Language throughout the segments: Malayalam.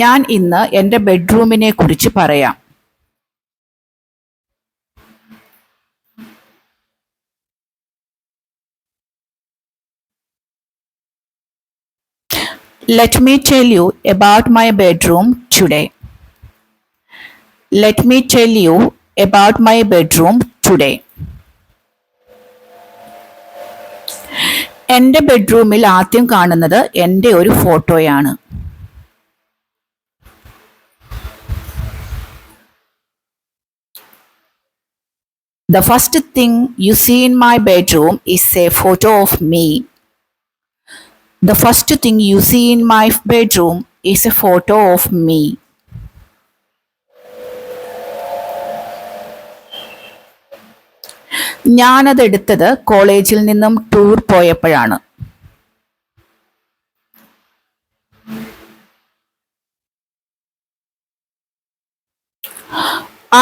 ഞാൻ ഇന്ന് എന്റെ ബെഡ്റൂമിനെ കുറിച്ച് പറയാം. Let me tell you about my bedroom today. Let me tell you about my bedroom today. എന്റെ ബെഡ്റൂമിൽ ആദ്യം കാണുന്നത് എന്റെ ഒരു ഫോട്ടോയാണ്. The first thing you see in my bedroom is a photo of me. The first thing you see in my bedroom is a photo of me. ഞാനതെടുത്തത് കോളേജിൽ നിന്നും ടൂർ പോയപ്പോഴാണ്.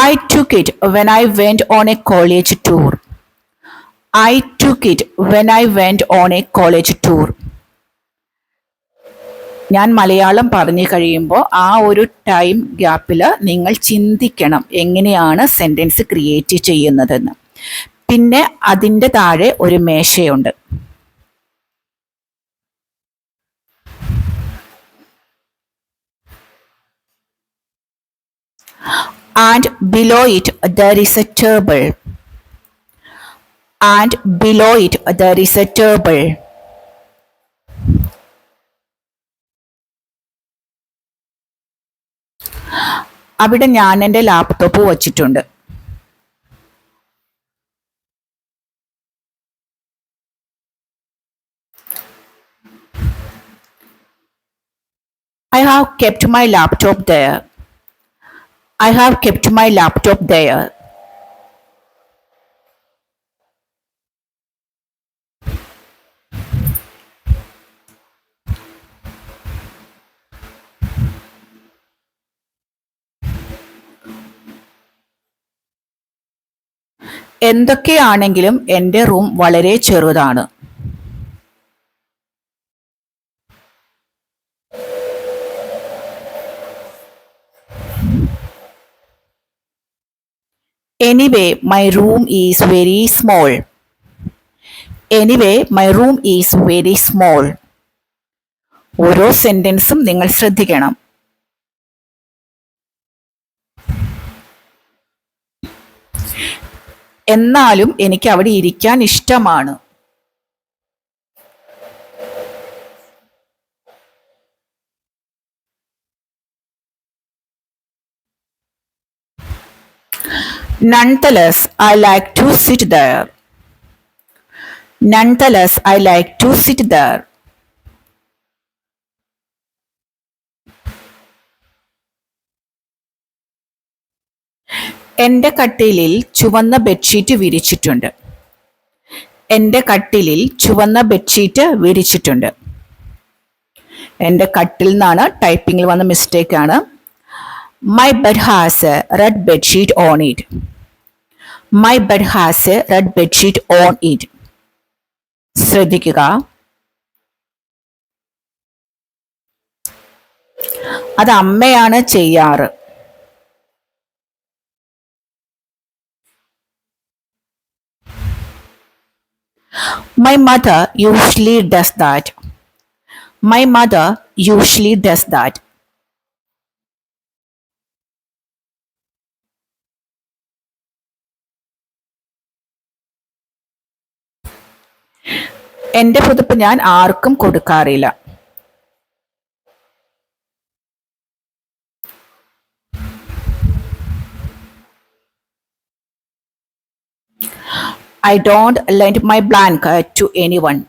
I took it when I went on a college tour. I took it when I went on a college tour. ഞാൻ മലയാളം പറഞ്ഞു കഴിയുമ്പോൾ ആ ഒരു ടൈം ഗ്യാപ്പിൽ നിങ്ങൾ ചിന്തിക്കണം എങ്ങനെയാണ് സെൻറ്റൻസ് ക്രിയേറ്റ് ചെയ്യുന്നതെന്ന്. പിന്നെ അതിൻ്റെ താഴെ ഒരു മേശയുണ്ട്. And below it there is a table. And below it there is a table. അവിടെ ഞാൻ എൻ്റെ ലാപ്ടോപ്പ് വച്ചിട്ടുണ്ട്. I have kept my laptop there. I have kept my laptop there. എന്തൊക്കെയാണെങ്കിലും എൻ്റെ റൂം വളരെ ചെറുതാണ്. Anyway, my room is very small. Anyway, my room is very small. ഓരോ സെന്റൻസും നിങ്ങൾ ശ്രദ്ധിക്കണം. എന്നാലും എനിക്ക് അവിടെ ഇരിക്കാൻ ഇഷ്ടമാണ്. Nonetheless, I like to sit there. Nonetheless, I like to sit there. എന്റെ കട്ടിലിൽ ചുവന്ന ബെഡ്ഷീറ്റ് വിരിച്ചിട്ടുണ്ട്. എന്റെ കട്ടിലിൽ ചുവന്ന ബെഡ്ഷീറ്റ് വിരിച്ചിട്ടുണ്ട്. എന്റെ കട്ടിൽ നിന്നാണ് ടൈപ്പിങ്ങിൽ വന്ന മിസ്റ്റേക്ക് ആണ്. My bed has a red bedsheet on it. My bed has a red bedsheet on it. ശ്രദ്ധിക്കുക. അത് അമ്മയാണ് ചെയ്യാറ്. My mother usually does that. My mother usually does that. എന്റെ പുതപ്പ് ഞാൻ ആർക്കും കൊടുക്കാറില്ല. I don't lend my blanket to anyone.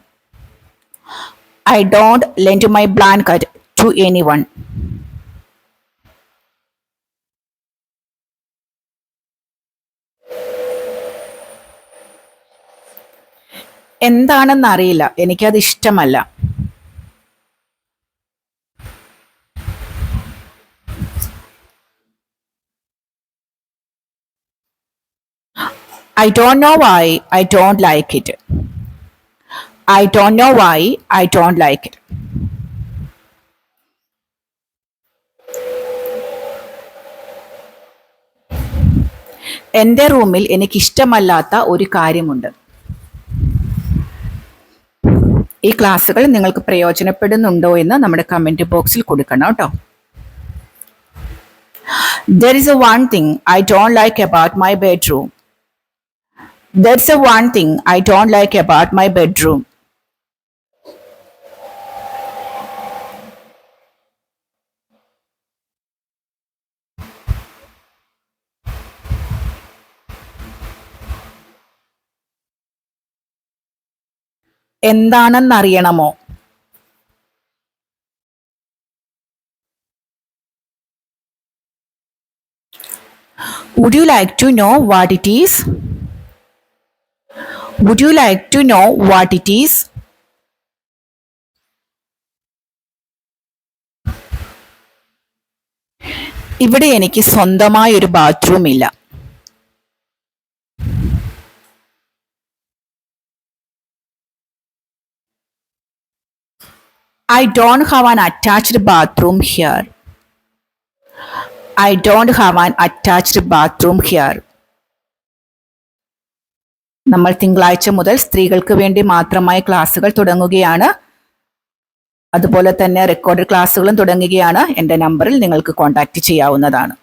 I don't lend my blanket to anyone. എന്താണെന്നറിയില്ല, എനിക്കത് ഇഷ്ടമല്ല. I don't know why I don't like it. I don't know why I don't like it. എൻ്റെ റൂമിൽ എനിക്കിഷ്ടമല്ലാത്ത ഒരു കാര്യമുണ്ട്. ഈ ക്ലാസ്സുകൾ നിങ്ങൾക്ക് പ്രയോജനപ്പെടുന്നുണ്ടോ എന്ന് നമ്മുടെ കമൻറ്റ് ബോക്സിൽ കൊടുക്കണം കേട്ടോ. There is a one thing I don't like about my bedroom. That's the one thing I don't like about my bedroom. എന്താണെന്നറിയണമോ? Would you like to know what it is? Would you like to know what it is? ഇവിടെ എനിക്ക് സ്വന്തമായ ഒരു ബാത്റൂം ഇല്ല. I don't have an attached bathroom here. I don't have an attached bathroom here. നമ്മൾ തിങ്കളാഴ്ച മുതൽ സ്ത്രീകൾക്ക് വേണ്ടി മാത്രമായി ക്ലാസ്സുകൾ തുടങ്ങുകയാണ്. അതുപോലെ തന്നെ റെക്കോർഡഡ് ക്ലാസ്സുകളും തുടങ്ങുകയാണ്. എൻ്റെ നമ്പറിൽ നിങ്ങൾക്ക് കോൺടാക്റ്റ് ചെയ്യാവുന്നതാണ്.